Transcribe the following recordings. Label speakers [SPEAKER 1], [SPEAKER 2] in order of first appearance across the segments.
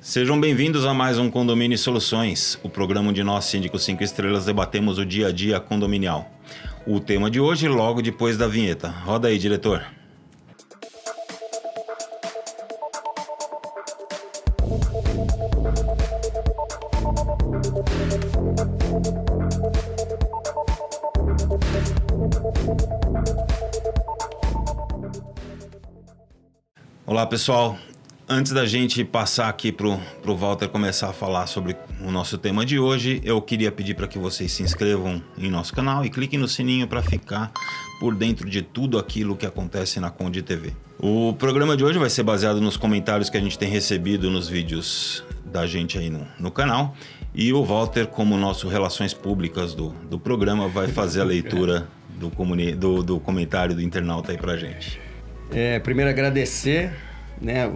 [SPEAKER 1] Sejam bem-vindos a mais um Condomínio Soluções, o programa onde nós, síndicos 5 estrelas, debatemos o dia a dia condominial. O tema de hoje, logo depois da vinheta. Roda aí, diretor. Olá, pessoal. Antes da gente passar aqui pro Walter começar a falar sobre o nosso tema de hoje, eu queria pedir para que vocês se inscrevam em nosso canal e cliquem no sininho para ficar por dentro de tudo aquilo que acontece na Conde TV. O programa de hoje vai ser baseado nos comentários que a gente tem recebido nos vídeos da gente aí no canal, e o Walter, como nosso Relações Públicas do programa, vai fazer a leitura do comentário do internauta aí pra gente.
[SPEAKER 2] Primeiro agradecer,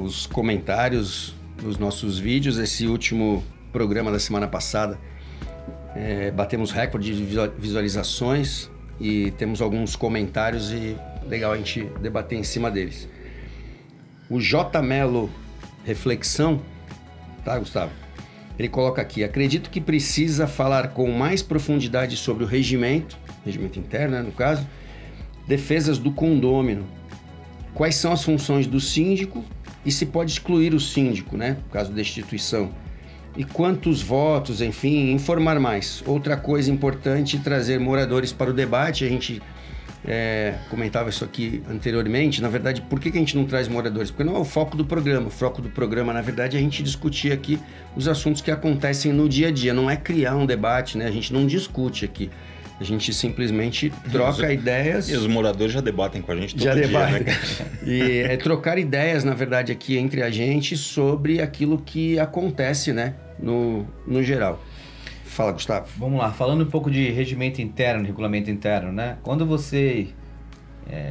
[SPEAKER 2] os comentários dos nossos vídeos. Esse último programa da semana passada batemos recorde de visualizações e temos alguns comentários e legal a gente debater em cima deles. O J. Melo Reflexão, tá, Gustavo? Ele coloca aqui: acredito que precisa falar com mais profundidade sobre o regimento interno, no caso, defesas do condômino. Quais são as funções do síndico e se pode excluir o síndico, no caso da destituição? E quantos votos, enfim, informar mais. Outra coisa importante, trazer moradores para o debate. A gente comentava isso aqui anteriormente. Na verdade, por que a gente não traz moradores? Porque não é o foco do programa. O foco do programa, na verdade, é a gente discutir aqui os assuntos que acontecem no dia a dia. Não é criar um debate, A gente não discute aqui. A gente simplesmente troca ideias.
[SPEAKER 1] E os moradores já debatem com a gente todo dia,
[SPEAKER 2] debatem. E é trocar ideias, na verdade, aqui entre a gente sobre aquilo que acontece, no geral. Fala, Gustavo.
[SPEAKER 3] Vamos lá, falando um pouco de regimento interno, regulamento interno, Quando você...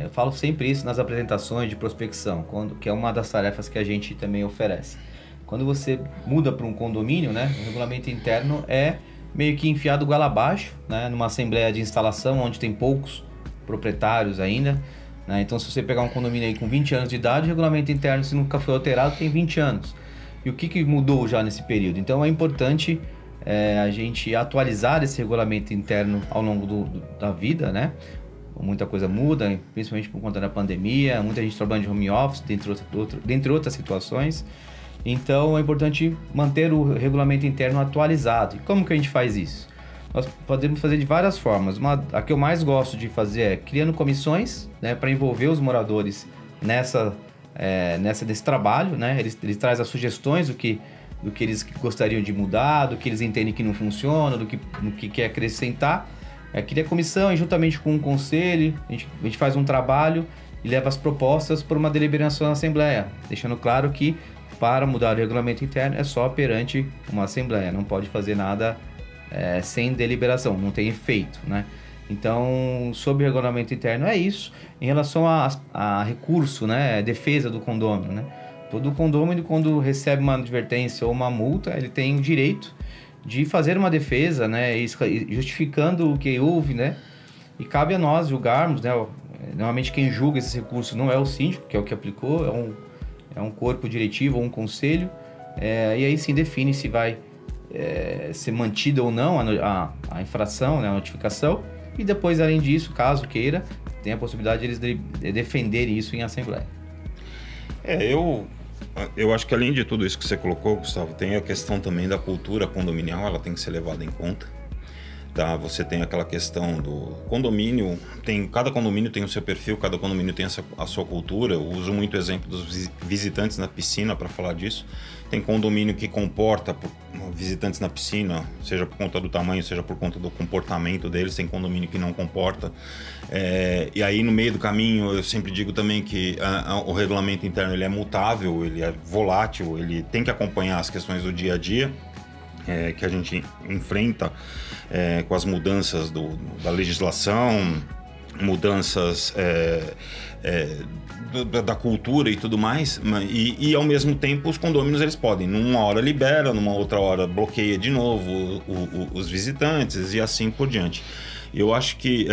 [SPEAKER 3] eu falo sempre isso nas apresentações de prospecção, que é uma das tarefas que a gente também oferece. Quando você muda para um condomínio, o regulamento interno é meio que enfiado goela abaixo, numa assembleia de instalação onde tem poucos proprietários ainda, Então, se você pegar um condomínio aí com 20 anos de idade, o regulamento interno, se nunca foi alterado, tem 20 anos. E o que mudou já nesse período? Então, é importante a gente atualizar esse regulamento interno ao longo da vida, Muita coisa muda, principalmente por conta da pandemia, muita gente trabalhando de home office, dentre outras situações. Então, é importante manter o regulamento interno atualizado. E como que a gente faz isso? Nós podemos fazer de várias formas. A que eu mais gosto de fazer é criando comissões, para envolver os moradores nesse trabalho, Eles trazem as sugestões do que eles gostariam de mudar, do que eles entendem que não funciona, do que quer acrescentar. Cria comissão e, juntamente com o conselho, a gente faz um trabalho e leva as propostas para uma deliberação na Assembleia, deixando claro que para mudar o regulamento interno é só perante uma Assembleia, não pode fazer nada sem deliberação, não tem efeito, Então, sobre o regulamento interno é isso. Em relação a recurso, defesa do condômino, Todo condômino, quando recebe uma advertência ou uma multa, ele tem o direito de fazer uma defesa, justificando o que houve, E cabe a nós julgarmos, Normalmente quem julga esses recursos não é o síndico, que é o que aplicou, é um corpo diretivo ou um conselho, e aí sim define se vai ser mantida ou não a infração, a notificação, e depois, além disso, caso queira, tem a possibilidade de eles defenderem isso em assembleia.
[SPEAKER 1] Eu acho que, além de tudo isso que você colocou, Gustavo, tem a questão também da cultura condominial, ela tem que ser levada em conta. Você tem aquela questão do condomínio, cada condomínio tem o seu perfil, cada condomínio tem a sua cultura. Eu uso muito o exemplo dos visitantes na piscina para falar disso. Tem condomínio que comporta visitantes na piscina, seja por conta do tamanho, seja por conta do comportamento deles. Tem condomínio que não comporta. E aí, no meio do caminho, eu sempre digo também que o regulamento interno ele é mutável, ele é volátil, ele tem que acompanhar as questões do dia a dia. Que a gente enfrenta com as mudanças da legislação, mudanças da cultura e tudo mais, e ao mesmo tempo os condôminos eles podem, numa hora libera, numa outra hora bloqueia de novo os visitantes e assim por diante. Eu acho que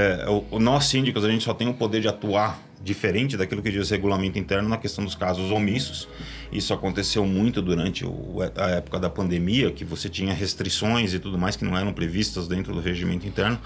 [SPEAKER 1] nós síndicos a gente só tem o poder de atuar diferente daquilo que diz o regulamento interno na questão dos casos omissos, Isso aconteceu muito durante a época da pandemia, que você tinha restrições e tudo mais que não eram previstas dentro do regimento interno.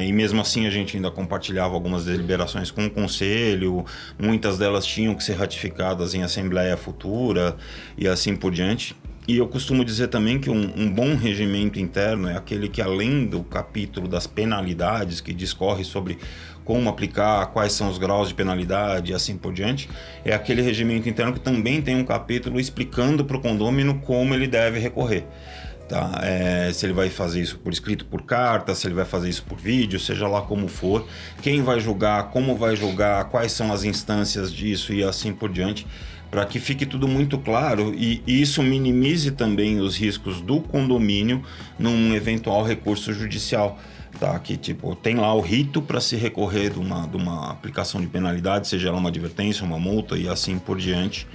[SPEAKER 1] E mesmo assim a gente ainda compartilhava algumas deliberações com o conselho, muitas delas tinham que ser ratificadas em assembleia futura e assim por diante. E eu costumo dizer também que um bom regimento interno é aquele que, além do capítulo das penalidades, que discorre sobre como aplicar, quais são os graus de penalidade e assim por diante, é aquele regimento interno que também tem um capítulo explicando para o condômino como ele deve recorrer. Tá? Se ele vai fazer isso por escrito, por carta, se ele vai fazer isso por vídeo, seja lá como for, quem vai julgar, como vai julgar, quais são as instâncias disso e assim por diante, para que fique tudo muito claro e isso minimize também os riscos do condomínio num eventual recurso judicial. Tá? Que tipo, tem lá o rito para se recorrer de uma aplicação de penalidade, seja ela uma advertência, uma multa e assim por diante.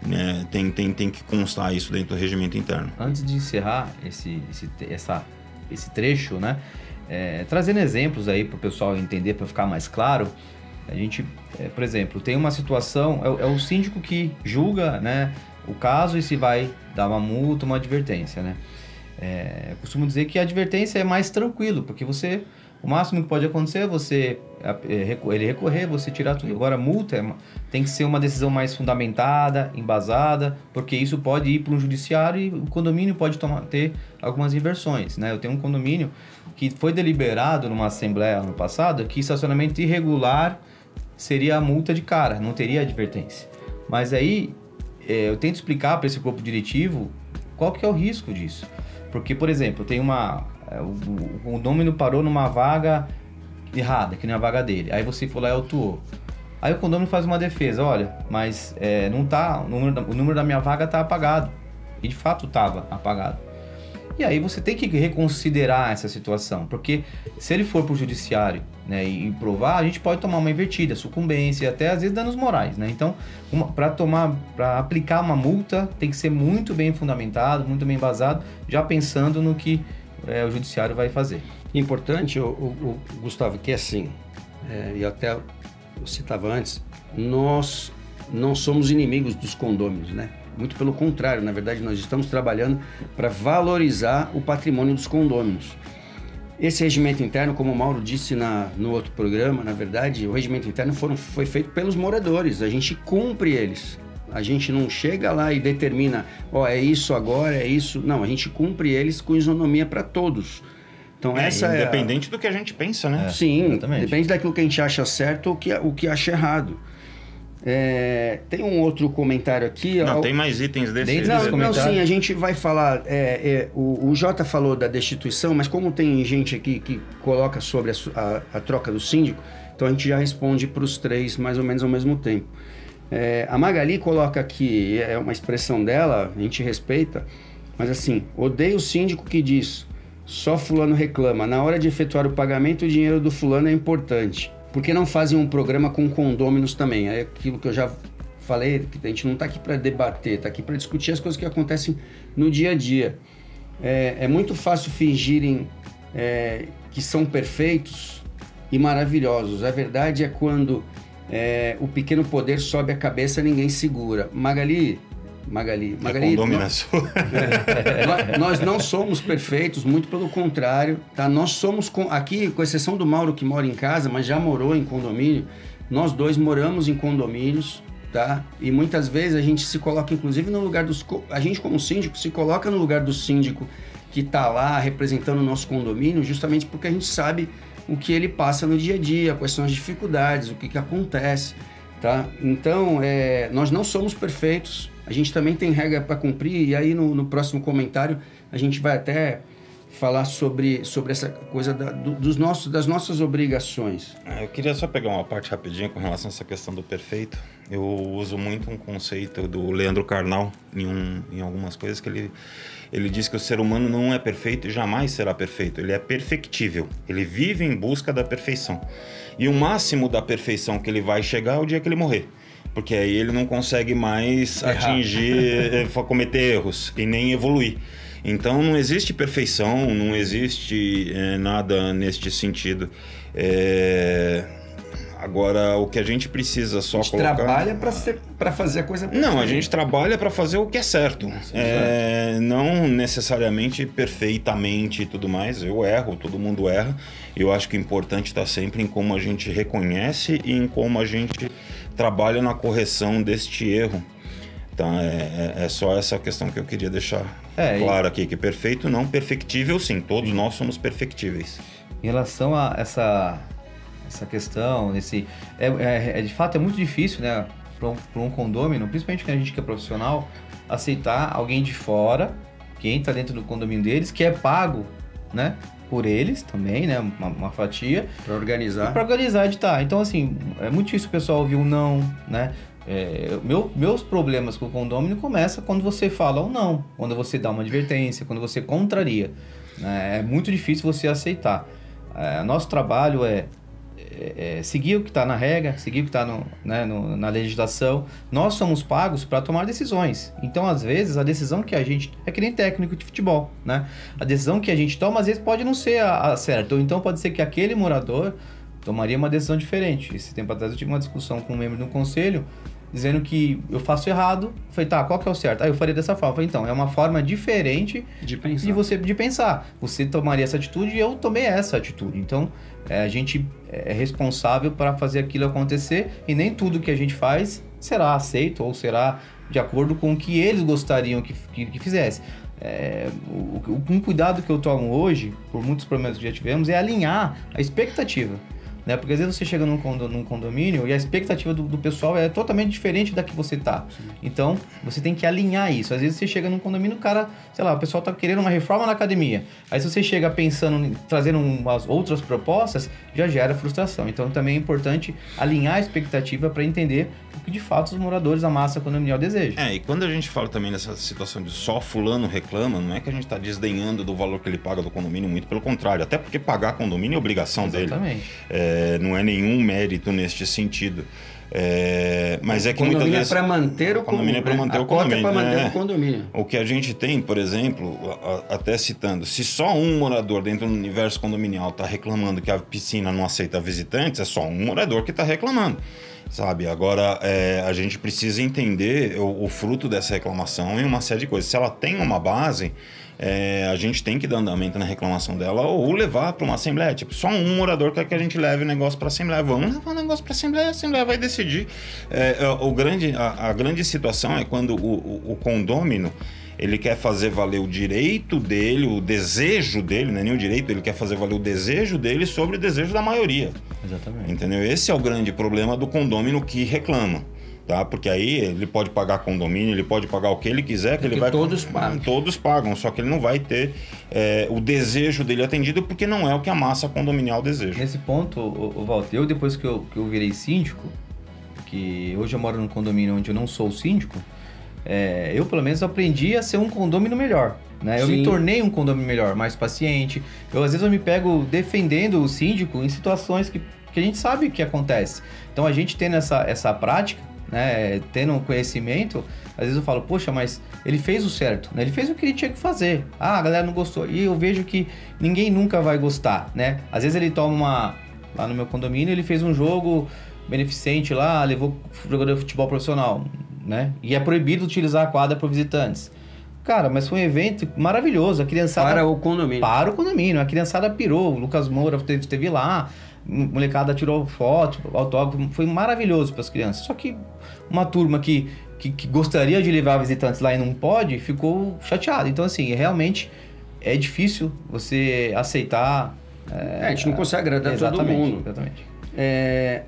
[SPEAKER 1] Né? Tem que constar isso dentro do regimento interno.
[SPEAKER 3] Antes de encerrar esse trecho, né? Trazendo exemplos aí para o pessoal entender, para ficar mais claro, a gente, por exemplo, tem uma situação, é o síndico que julga, né, o caso e se vai dar uma multa, uma advertência, né? Eu costumo dizer que a advertência é mais tranquilo, porque o máximo que pode acontecer é ele recorrer, você tirar tudo. Agora, a multa tem que ser uma decisão mais fundamentada, embasada, porque isso pode ir para um judiciário e o condomínio pode ter algumas inversões, né? Eu tenho um condomínio que foi deliberado numa assembleia ano passado que estacionamento irregular seria a multa de cara, não teria advertência. Mas aí eu tento explicar para esse corpo diretivo qual que é o risco disso. Porque, por exemplo, tem o condomínio parou numa vaga errada, que não é a vaga dele. Aí você foi lá e autuou. Aí o condomínio faz uma defesa, olha, mas não tá, o número da minha vaga está apagado. E de fato estava apagado. E aí você tem que reconsiderar essa situação, porque se ele for para o judiciário, né, e provar, a gente pode tomar uma invertida, sucumbência, até às vezes danos morais, né? Então, para aplicar uma multa, tem que ser muito bem fundamentado, muito bem embasado, já pensando no que o judiciário vai fazer.
[SPEAKER 2] Importante, o Gustavo, que é assim, e até eu citava antes, nós não somos inimigos dos condôminos, né? Muito pelo contrário, na verdade nós estamos trabalhando para valorizar o patrimônio dos condôminos. Esse regimento interno, como o Mauro disse no outro programa, na verdade o regimento interno foi feito pelos moradores, a gente cumpre eles. A gente não chega lá e determina, é isso agora, é isso. Não, a gente cumpre eles com isonomia para todos. Então,
[SPEAKER 1] independente do que a gente pensa, né?
[SPEAKER 2] Sim, exatamente. Depende daquilo que a gente acha certo ou o que acha errado. Tem um outro comentário aqui.
[SPEAKER 1] Não, tem mais itens desses
[SPEAKER 2] comentários. Não, sim, a gente vai falar. O Jota falou da destituição, mas como tem gente aqui que coloca sobre a troca do síndico, então a gente já responde para os três mais ou menos ao mesmo tempo. A Magali coloca aqui, é uma expressão dela, a gente respeita, mas assim, odeio o síndico que diz, só fulano reclama, na hora de efetuar o pagamento o dinheiro do fulano é importante. Por que não fazem um programa com condôminos também? É aquilo que eu já falei, que a gente não está aqui para debater, está aqui para discutir as coisas que acontecem no dia a dia. É muito fácil fingirem que são perfeitos e maravilhosos. A verdade é quando o pequeno poder sobe a cabeça, ninguém segura. Magali, nós não somos perfeitos, muito pelo contrário, tá? Nós somos, aqui, com exceção do Mauro que mora em casa, mas já morou em condomínio, nós dois moramos em condomínios, tá? E muitas vezes a gente se coloca, inclusive, no lugar a gente como síndico se coloca no lugar do síndico que tá lá representando o nosso condomínio, justamente porque a gente sabe o que ele passa no dia a dia, quais são as dificuldades, o que acontece, tá? Então, nós não somos perfeitos, a gente também tem regra para cumprir, e aí no próximo comentário a gente vai até falar sobre essa coisa das nossas obrigações.
[SPEAKER 1] Eu queria só pegar uma parte rapidinho com relação a essa questão do perfeito. Eu uso muito um conceito do Leandro Carnal em algumas coisas, que ele diz que o ser humano não é perfeito e jamais será perfeito. Ele é perfectível, ele vive em busca da perfeição. E o máximo da perfeição que ele vai chegar é o dia que ele morrer. Porque aí ele não consegue mais atingir, cometer erros e nem evoluir. Então não existe perfeição, não existe nada neste sentido. Agora, o que a gente precisa só colocar...
[SPEAKER 2] A gente trabalha para fazer a coisa perfeita.
[SPEAKER 1] Não, a gente trabalha para fazer o que é certo. Não necessariamente perfeitamente e tudo mais. Eu erro, todo mundo erra. Eu acho que o importante está sempre em como a gente reconhece e em como a gente trabalha na correção deste erro. Então, é só essa questão que eu queria deixar claro aqui, que perfeito não, perfectível sim, todos nós somos perfectíveis. Em
[SPEAKER 3] relação a essa questão, de fato é muito difícil, né, para um condômino, principalmente que a gente que é profissional, aceitar alguém de fora, que entra dentro do condomínio deles, que é pago, né, por eles também, né, uma fatia.
[SPEAKER 2] Para organizar.
[SPEAKER 3] Para organizar, editar. Então, assim, é muito difícil o pessoal ouvir um não, né. Meus problemas com o condômino começam quando você fala um não, quando você dá uma advertência, quando você contraria. É muito difícil você aceitar. Nosso trabalho é seguir o que está na regra, seguir o que está na legislação. Nós somos pagos para tomar decisões. Então, às vezes, a decisão que a gente... É que nem técnico de futebol, né? A decisão que a gente toma, às vezes, pode não ser a certa. Ou então, pode ser que aquele morador tomaria uma decisão diferente. Esse tempo atrás, eu tive uma discussão com um membro do conselho, dizendo que eu faço errado. Eu falei, tá, qual que é o certo? Eu faria dessa forma. Eu falei, então, é uma forma diferente de pensar. Você tomaria essa atitude e eu tomei essa atitude. Então, a gente é responsável para fazer aquilo acontecer e nem tudo que a gente faz será aceito ou será de acordo com o que eles gostariam que fizesse. Um cuidado que eu tomo hoje, por muitos problemas que já tivemos, é alinhar a expectativa. Né? Porque às vezes você chega num condomínio e a expectativa do pessoal é totalmente diferente da que você tá. Sim. Então, você tem que alinhar isso. Às vezes você chega num condomínio, o cara, sei lá, o pessoal tá querendo uma reforma na academia. Aí se você chega pensando em trazer umas outras propostas, já gera frustração. Então, também é importante alinhar a expectativa para entender o que de fato os moradores, a massa condominial desejam.
[SPEAKER 1] E quando a gente fala também nessa situação de só fulano reclama, não é que a gente está desdenhando do valor que ele paga do condomínio, muito pelo contrário. Até porque pagar condomínio é obrigação dele.
[SPEAKER 3] Exatamente.
[SPEAKER 1] Não é nenhum mérito neste sentido. Mas é que
[SPEAKER 2] muitas
[SPEAKER 1] vezes...
[SPEAKER 2] O condomínio é para manter o condomínio.
[SPEAKER 1] É para manter o condomínio.
[SPEAKER 2] É para manter o condomínio.
[SPEAKER 1] O que a gente tem, por exemplo, até citando, se só um morador dentro do universo condominial está reclamando que a piscina não aceita visitantes, é só um morador que está reclamando. Sabe? Agora, a gente precisa entender o fruto dessa reclamação em uma série de coisas. Se ela tem uma base, a gente tem que dar andamento na reclamação dela ou levar para uma assembleia. Tipo, só um morador quer que a gente leve o negócio para a assembleia. Vamos levar o negócio para a assembleia vai decidir. A grande situação é quando o condômino ele quer fazer valer o direito dele, o desejo dele, não é nem o direito, ele quer fazer valer o desejo dele sobre o desejo da maioria.
[SPEAKER 3] Exatamente.
[SPEAKER 1] Entendeu? Esse é o grande problema do condômino que reclama. Tá? Porque aí ele pode pagar condomínio, ele pode pagar o que ele quiser, que ele vai...
[SPEAKER 2] Todos pagam.
[SPEAKER 1] Todos pagam, só que ele não vai ter o desejo dele atendido, porque não é o que a massa condominial deseja.
[SPEAKER 3] Nesse ponto, Walter, depois que eu virei síndico, que hoje eu moro num condomínio onde eu não sou síndico, eu pelo menos aprendi a ser um condômino melhor. Né? Eu me tornei um condomínio melhor, mais paciente. Às vezes eu me pego defendendo o síndico em situações que a gente sabe que acontece. Então a gente tendo essa prática, né, tendo um conhecimento, às vezes eu falo, poxa, mas ele fez o certo, né? Ele fez o que ele tinha que fazer. A galera não gostou. E eu vejo que ninguém nunca vai gostar, né? Às vezes ele toma lá no meu condomínio, ele fez um jogo beneficente lá, levou jogador de futebol profissional, né? E é proibido utilizar a quadra para visitantes. Cara, mas foi um evento maravilhoso. A criançada...
[SPEAKER 2] Para o condomínio.
[SPEAKER 3] Para o condomínio. A criançada pirou. O Lucas Moura esteve lá. A molecada tirou foto, autógrafo. Foi maravilhoso para as crianças. Só que uma turma que gostaria de levar visitantes lá e não pode, ficou chateada. Então, assim, realmente é difícil você aceitar...
[SPEAKER 2] a gente não consegue agradar todo mundo.
[SPEAKER 3] Exatamente.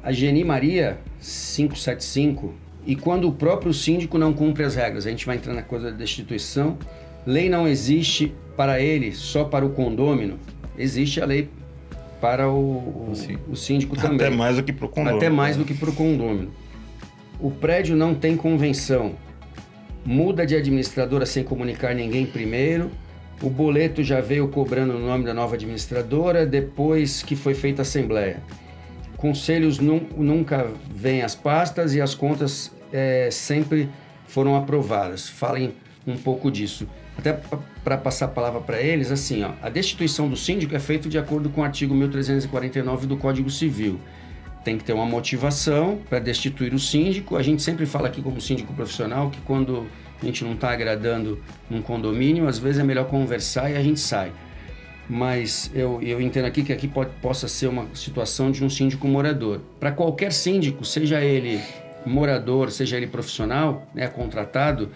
[SPEAKER 2] A Geni Maria 575... E quando o próprio síndico não cumpre as regras, a gente vai entrar na coisa da destituição. Lei não existe para ele, só para o condômino. Existe a lei para o síndico também.
[SPEAKER 1] Até mais do que para o condômino.
[SPEAKER 2] Até mais do que para o condômino. O prédio não tem convenção. Muda de administradora sem comunicar ninguém primeiro. O boleto já veio cobrando o nome da nova administradora depois que foi feita a assembleia. Conselhos nunca vêm às pastas e as contas sempre foram aprovadas. Falem um pouco disso. Até para passar a palavra para eles, assim, a destituição do síndico é feita de acordo com o artigo 1349 do Código Civil. tem que ter uma motivação para destituir o síndico. A gente sempre fala aqui como síndico profissional que quando a gente não está agradando num condomínio, às vezes é melhor conversar e a gente sai. Mas eu entendo aqui que aqui possa ser uma situação de um síndico morador. Para qualquer síndico, seja ele morador, seja ele profissional, né, contratado,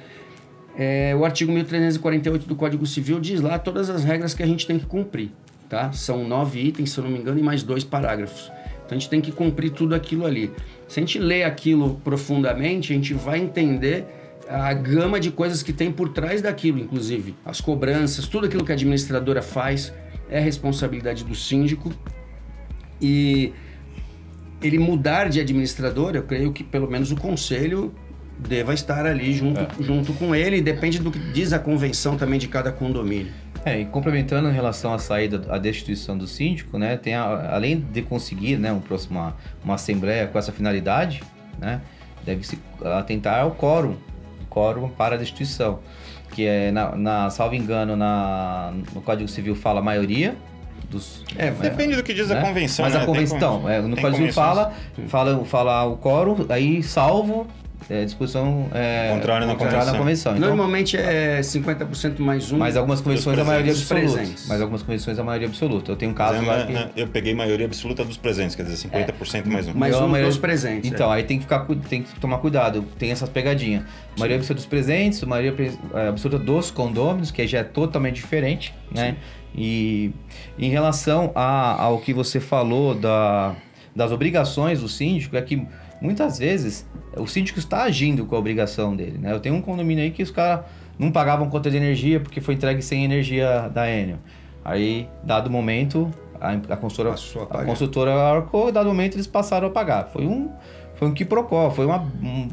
[SPEAKER 2] o artigo 1348 do Código Civil diz lá todas as regras que a gente tem que cumprir. Tá? São 9 itens, se eu não me engano, e mais 2 parágrafos. Então a gente tem que cumprir tudo aquilo ali. Se a gente ler aquilo profundamente, a gente vai entender a gama de coisas que tem por trás daquilo, inclusive as cobranças, tudo aquilo que a administradora faz é responsabilidade do síndico. E ele mudar de administrador, eu creio que pelo menos o conselho deva estar ali junto com ele, depende do que diz a convenção também de cada condomínio.
[SPEAKER 3] E complementando em relação à saída, à destituição do síndico, né, tem além de conseguir, né, uma assembleia com essa finalidade, né, deve-se atentar ao quórum para a destituição, que é, salvo engano, no Código Civil fala a maioria dos...
[SPEAKER 1] Depende do que diz a convenção.
[SPEAKER 3] Mas a convenção, no Código Civil fala o quórum, aí salvo... discussão
[SPEAKER 1] contrária na convenção.
[SPEAKER 2] Então, normalmente é 50% mais um.
[SPEAKER 3] Mas algumas convenções a maioria absoluta. Eu tenho um caso lá que...
[SPEAKER 1] Eu peguei maioria absoluta dos presentes, quer dizer, 50% mais um.
[SPEAKER 2] Mais um dos presentes.
[SPEAKER 3] Então, aí tem que tomar cuidado, tem essas pegadinhas. Maioria absoluta dos presentes, maioria absoluta dos condôminos, que já é totalmente diferente, né? E em relação ao que você falou das obrigações do síndico, é que muitas vezes o síndico está agindo com a obrigação dele, né? Eu tenho um condomínio aí que os caras não pagavam conta de energia porque foi entregue sem energia da Enel. Aí, dado momento, a consultora arcou, e dado momento eles passaram a pagar. Foi um quiprocó,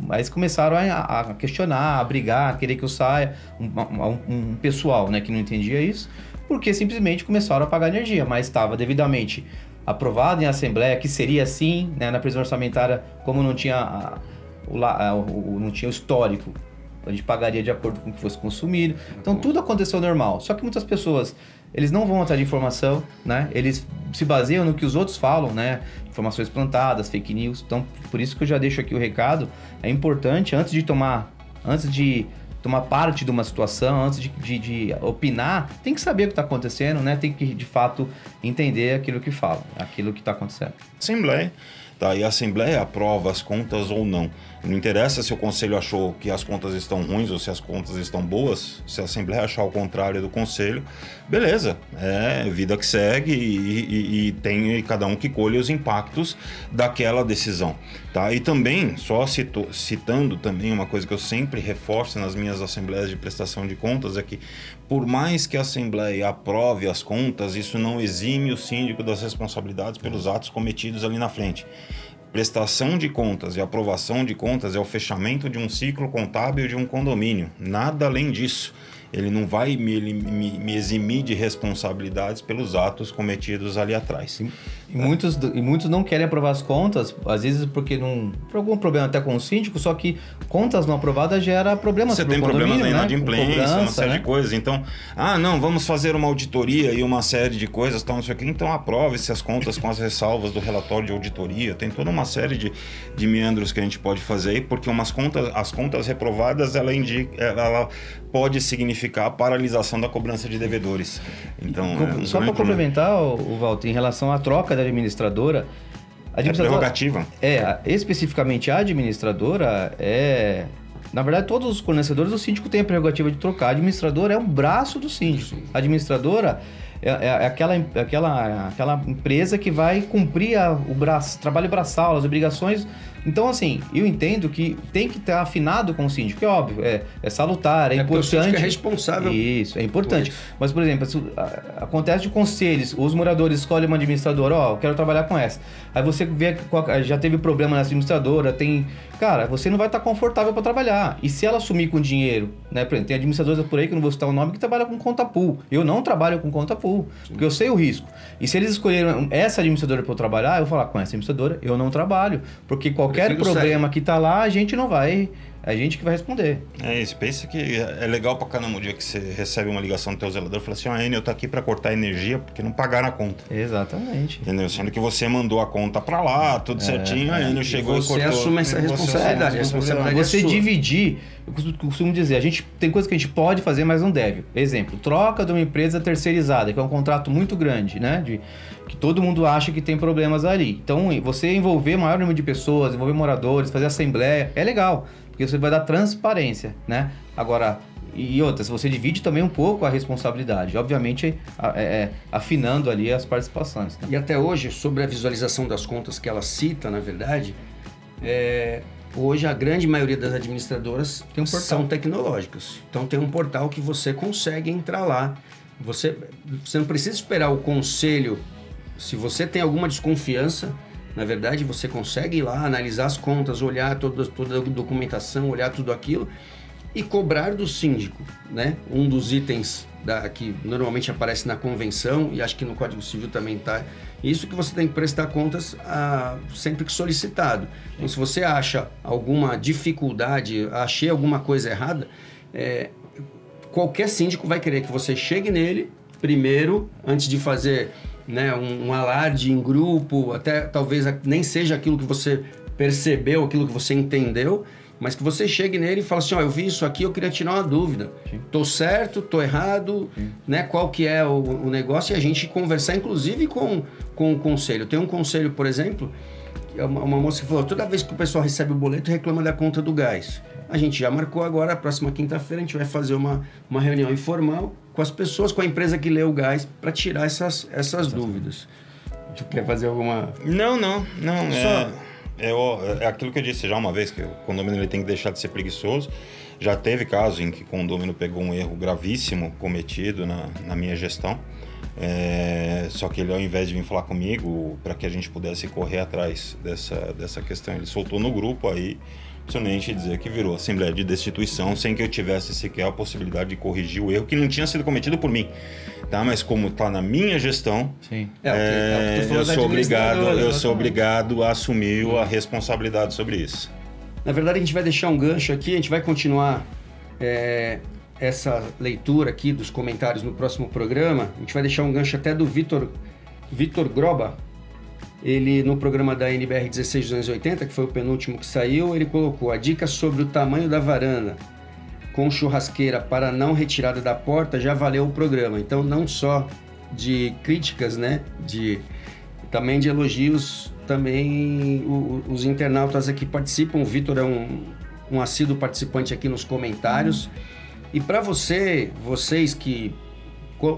[SPEAKER 3] aí eles começaram a questionar, a brigar, a querer que eu saia, um pessoal, né, que não entendia isso, porque simplesmente começaram a pagar energia, mas estava devidamente aprovado em assembleia, que seria assim, né, na previsão orçamentária, como não tinha não tinha o histórico, a gente pagaria de acordo com o que fosse consumido. Então tudo aconteceu normal. Só que muitas pessoas, eles não vão atrás de informação, né? Eles se baseiam no que os outros falam, né? Informações plantadas, fake news. Então por isso que eu já deixo aqui o recado. É importante, antes de tomar parte de uma situação, antes de opinar, tem que saber o que está acontecendo, né? Tem que, de fato, entender aquilo que fala, aquilo que está acontecendo.
[SPEAKER 1] Assembleia. Tá, e a Assembleia aprova as contas ou não. Não interessa se o Conselho achou que as contas estão ruins ou se as contas estão boas. Se a Assembleia achar o contrário do Conselho, beleza. É vida que segue e tem cada um que colhe os impactos daquela decisão. Tá? E também, só citando também uma coisa que eu sempre reforço nas minhas Assembleias de prestação de contas, é que por mais que a Assembleia aprove as contas, isso não exime o síndico das responsabilidades pelos atos cometidos ali na frente. Prestação de contas e aprovação de contas é o fechamento de um ciclo contábil de um condomínio. Nada além disso. Ele não vai me eximir de responsabilidades pelos atos cometidos ali atrás.
[SPEAKER 3] E muitos não querem aprovar as contas, às vezes por algum problema até com o síndico, só que contas não aprovadas gera problemas para o condomínio. Você tem problemas
[SPEAKER 1] na inadimplência, uma série de coisas. Então, não, vamos fazer uma auditoria e uma série de coisas, tal, não sei o quê. Então, aprove-se as contas com as ressalvas do relatório de auditoria. Tem toda uma série de meandros que a gente pode fazer aí, porque as contas reprovadas, ela pode significar a paralisação da cobrança de devedores. Então,
[SPEAKER 3] só para complementar, Walter, em relação à troca da administradora...
[SPEAKER 1] É prerrogativa.
[SPEAKER 3] Especificamente a administradora Na verdade, todos os fornecedores, o síndico tem a prerrogativa de trocar. A administradora é um braço do síndico. A administradora é aquela empresa que vai cumprir o trabalho braçal, as obrigações. Então, assim, eu entendo que tem que estar afinado com o síndico, é óbvio, é salutar, é importante. O síndico
[SPEAKER 2] é responsável.
[SPEAKER 3] Isso, é importante. Mas, por exemplo, acontece de conselhos, os moradores escolhem uma administradora, eu quero trabalhar com essa. Aí você vê que já teve problema nessa administradora, cara, você não vai estar confortável para trabalhar. E se ela sumir com dinheiro, né? Por exemplo, tem administradoras por aí, que eu não vou citar o nome, que trabalham com conta pool. Eu não trabalho com conta pool, porque eu sei o risco. E se eles escolheram essa administradora para eu trabalhar, eu vou falar, com essa administradora eu não trabalho, porque qualquer problema que está lá, a gente não vai é a gente que vai responder.
[SPEAKER 1] É isso, pensa que é legal pra caramba o dia que você recebe uma ligação do teu zelador e fala assim, a Enel tá aqui pra cortar energia porque não pagaram a conta.
[SPEAKER 3] Exatamente.
[SPEAKER 1] Entendeu? Sendo que você mandou a conta pra lá, tudo certinho, a Enel chegou e cortou.
[SPEAKER 2] Você assume essa responsabilidade.
[SPEAKER 3] Você dividir, eu costumo dizer, a gente tem coisas que a gente pode fazer, mas não deve. Exemplo, troca de uma empresa terceirizada, que é um contrato muito grande, né? Que todo mundo acha que tem problemas ali. Então, você envolver maior número de pessoas, envolver moradores, fazer assembleia, é legal, porque você vai dar transparência, né? Agora, e outra, se você divide também um pouco a responsabilidade, obviamente afinando ali as participações. Né?
[SPEAKER 2] E até hoje, sobre a visualização das contas que ela cita, na verdade, hoje a grande maioria das administradoras são tecnológicas. Então tem um portal que você consegue entrar lá. Você não precisa esperar o conselho. Se você tem alguma desconfiança, na verdade, você consegue ir lá, analisar as contas, olhar toda a documentação, olhar tudo aquilo e cobrar do síndico, né? Um dos itens que normalmente aparece na convenção e acho que no Código Civil também está. Isso que você tem que prestar contas sempre que solicitado. Então, se você acha alguma dificuldade, achei alguma coisa errada, qualquer síndico vai querer que você chegue nele primeiro, antes de fazer, né, um alarde em grupo, até talvez nem seja aquilo que você percebeu, aquilo que você entendeu, mas que você chegue nele e fale assim, eu vi isso aqui, eu queria tirar uma dúvida. Sim. Tô certo, tô errado, né? Qual que é o negócio? E a gente conversar, inclusive, com o conselho. Tem um conselho, por exemplo, uma moça que falou, toda vez que o pessoal recebe o boleto, reclama da conta do gás. A gente já marcou agora, a próxima quinta-feira, a gente vai fazer uma reunião informal com as pessoas, com a empresa que lê o gás, para tirar essas dúvidas. Tu quer fazer alguma...
[SPEAKER 1] Não. É aquilo que eu disse já uma vez, que o condomínio ele tem que deixar de ser preguiçoso. Já teve caso em que o condomínio pegou um erro gravíssimo cometido na minha gestão. Só que ele, ao invés de vir falar comigo, para que a gente pudesse correr atrás dessa questão, ele soltou no grupo aí, simplesmente dizer que virou assembleia de destituição, sem que eu tivesse sequer a possibilidade de corrigir o erro que não tinha sido cometido por mim. Tá? Mas como está na minha gestão,
[SPEAKER 3] sim.
[SPEAKER 1] Eu sou obrigado a assumir a responsabilidade sobre isso.
[SPEAKER 2] Na verdade, a gente vai deixar um gancho aqui, a gente vai continuar essa leitura aqui dos comentários no próximo programa. A gente vai deixar um gancho até do Vitor Groba. Ele, no programa da NBR 16280, que foi o penúltimo que saiu, ele colocou a dica sobre o tamanho da varanda com churrasqueira para não retirada da porta, já valeu o programa. Então, não só de críticas, né, também de elogios, também os internautas aqui participam. O Vitor é um assíduo participante aqui nos comentários. E para vocês que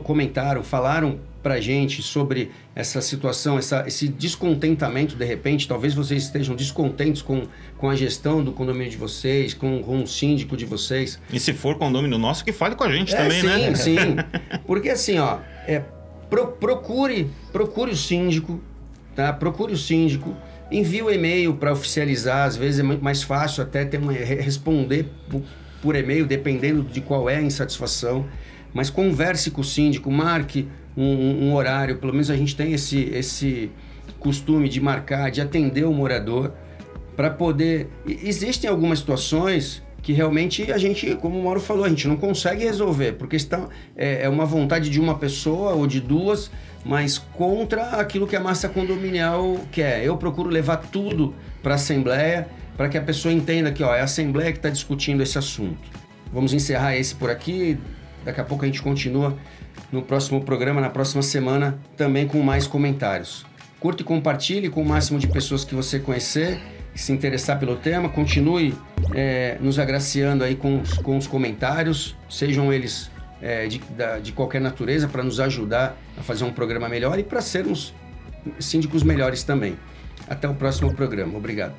[SPEAKER 2] comentaram, falaram pra gente sobre essa situação, esse descontentamento, de repente, talvez vocês estejam descontentes com a gestão do condomínio de vocês, com o síndico de vocês.
[SPEAKER 1] E se for condomínio nosso, que fale com a gente também,
[SPEAKER 2] sim,
[SPEAKER 1] né?
[SPEAKER 2] Sim, porque assim, procure o síndico, tá? Procure o síndico, envie o e-mail para oficializar, às vezes é muito mais fácil até responder por e-mail, dependendo de qual é a insatisfação, mas converse com o síndico, marque um horário, pelo menos a gente tem esse costume de marcar, de atender o morador, para poder... Existem algumas situações que realmente a gente, como o Mauro falou, a gente não consegue resolver, porque é uma vontade de uma pessoa ou de duas, mas contra aquilo que a massa condominial quer. Eu procuro levar tudo para a Assembleia, para que a pessoa entenda que é a Assembleia que está discutindo esse assunto. Vamos encerrar esse por aqui, daqui a pouco a gente continua no próximo programa, na próxima semana, também com mais comentários. Curta e compartilhe com o máximo de pessoas que você conhecer, que se interessar pelo tema. Continue nos agraciando aí com os comentários, sejam eles de qualquer natureza, para nos ajudar a fazer um programa melhor e para sermos síndicos melhores também. Até o próximo programa. Obrigado.